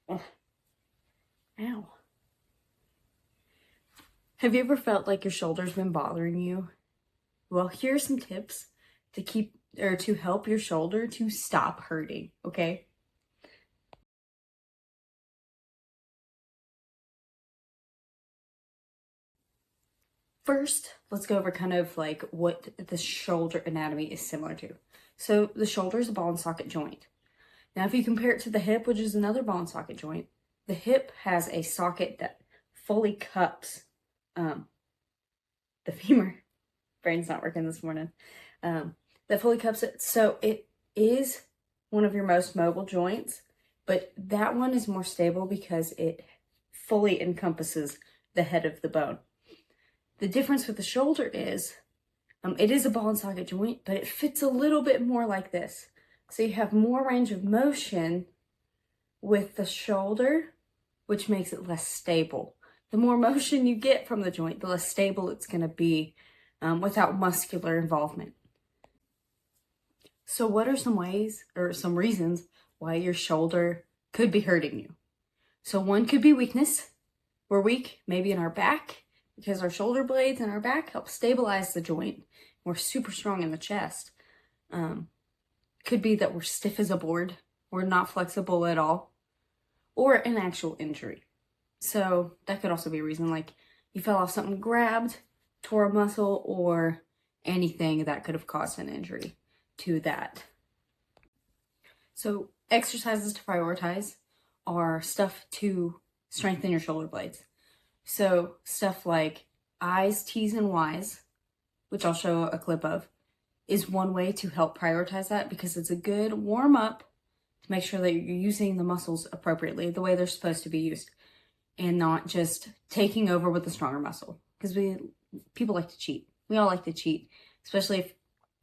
Ugh. Ow. Have you ever felt like your shoulder's been bothering you? Well, here are some tips to help your shoulder to stop hurting, okay? First, let's go over kind of like what the shoulder anatomy is similar to. So the shoulder is a ball and socket joint. Now, if you compare it to the hip, which is another ball and socket joint, the hip has a socket that fully cups the femur. Brain's not working this morning. That fully cups it. So it is one of your most mobile joints, but that one is more stable because it fully encompasses the head of the bone. The difference with the shoulder is it is a ball and socket joint, but it fits a little bit more like this. So you have more range of motion with the shoulder, which makes it less stable. The more motion you get from the joint, the less stable it's going to be without muscular involvement. So what are some ways or some reasons why your shoulder could be hurting you? So one could be weakness. We're weak maybe in our back because our shoulder blades and our back help stabilize the joint. We're super strong in the chest. Could be that we're stiff as a board. We're not flexible at all. Or an actual injury. So that could also be a reason, like you fell off something, grabbed, tore a muscle, or anything that could have caused an injury to that. So exercises to prioritize are stuff to strengthen your shoulder blades. So stuff like I's, T's, and Y's, which I'll show a clip of, is one way to help prioritize that because it's a good warm up to make sure that you're using the muscles appropriately, the way they're supposed to be used, and not just taking over with the stronger muscle. Because people like to cheat. We all like to cheat, especially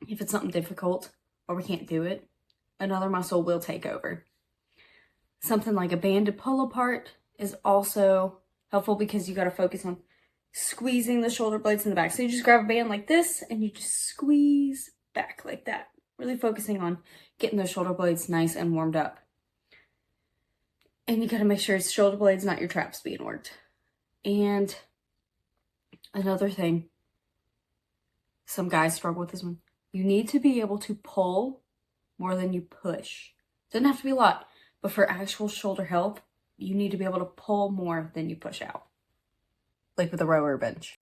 if it's something difficult or we can't do it. Another muscle will take over. Something like a banded pull apart is also helpful because you got to focus on squeezing the shoulder blades in the back. So you just grab a band like this and you just squeeze back like that. Really focusing on getting those shoulder blades nice and warmed up. And you got to make sure it's shoulder blades, not your traps being worked. And another thing, some guys struggle with this one. You need to be able to pull more than you push. Doesn't have to be a lot, but for actual shoulder health, you need to be able to pull more than you push out. Like with a row or bench.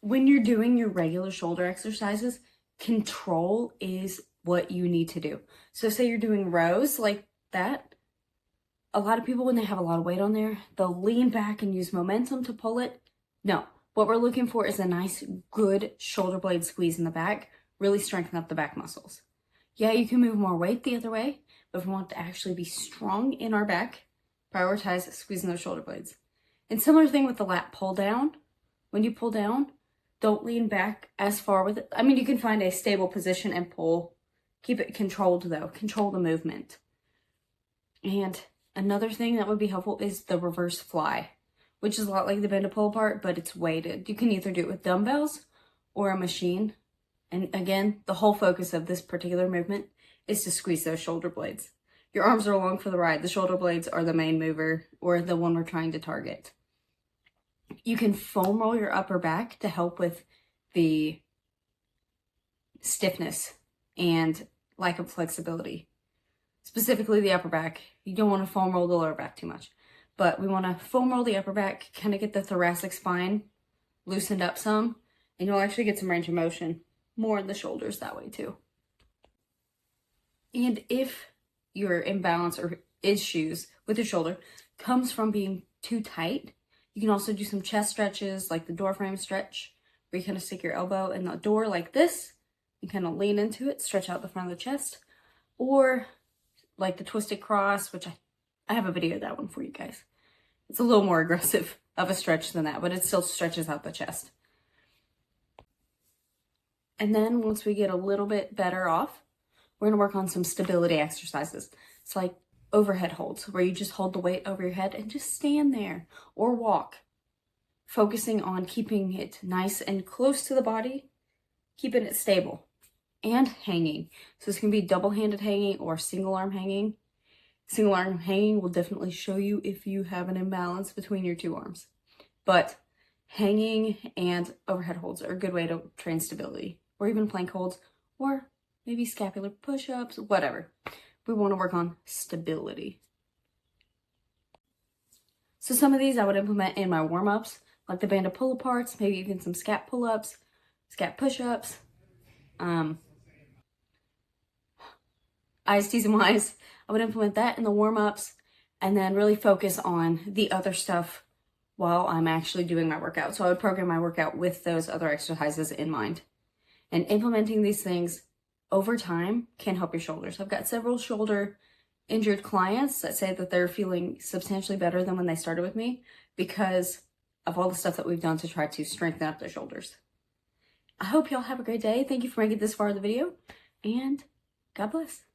When you're doing your regular shoulder exercises, control is what you need to do. So say you're doing rows like that. A lot of people, when they have a lot of weight on there, they'll lean back and use momentum to pull it. No, what we're looking for is a nice, good shoulder blade squeeze in the back, really strengthen up the back muscles. Yeah, you can move more weight the other way, but if we want to actually be strong in our back, prioritize squeezing those shoulder blades. And similar thing with the lat pull down. When you pull down, don't lean back as far with it. I mean, you can find a stable position and pull. Keep it controlled though. Control the movement. And another thing that would be helpful is the reverse fly, which is a lot like the bend to pull apart, but it's weighted. You can either do it with dumbbells or a machine. And again, the whole focus of this particular movement is to squeeze those shoulder blades. Your arms are along for the ride. The shoulder blades are the main mover or the one we're trying to target. You can foam roll your upper back to help with the stiffness and lack of flexibility. Specifically the upper back. You don't want to foam roll the lower back too much. But we want to foam roll the upper back, kind of get the thoracic spine loosened up some, and you'll actually get some range of motion more in the shoulders that way too. And if your imbalance or issues with your shoulder comes from being too tight, you can also do some chest stretches like the door frame stretch, where you kind of stick your elbow in the door like this. You kind of lean into it, stretch out the front of the chest. Or like the twisted cross, which I have a video of that one for you guys. It's a little more aggressive of a stretch than that, but it still stretches out the chest. And then once we get a little bit better off, we're going to work on some stability exercises. It's like overhead holds, where you just hold the weight over your head and just stand there or walk, focusing on keeping it nice and close to the body, keeping it stable, and hanging. So this can be double-handed hanging or single arm hanging. Single arm hanging will definitely show you if you have an imbalance between your two arms. But hanging and overhead holds are a good way to train stability, or even plank holds, or maybe scapular push-ups, whatever. We want to work on stability. So some of these I would implement in my warm-ups, like the banded pull-aparts, maybe even some scap pull-ups, scap push-ups, eyes, T's, and Y's. I would implement that in the warm-ups and then really focus on the other stuff while I'm actually doing my workout. So I would program my workout with those other exercises in mind. And implementing these things over time can help your shoulders. I've got several shoulder injured clients that say that they're feeling substantially better than when they started with me because of all the stuff that we've done to try to strengthen up their shoulders. I hope y'all have a great day. Thank you for making it this far in the video, and God bless.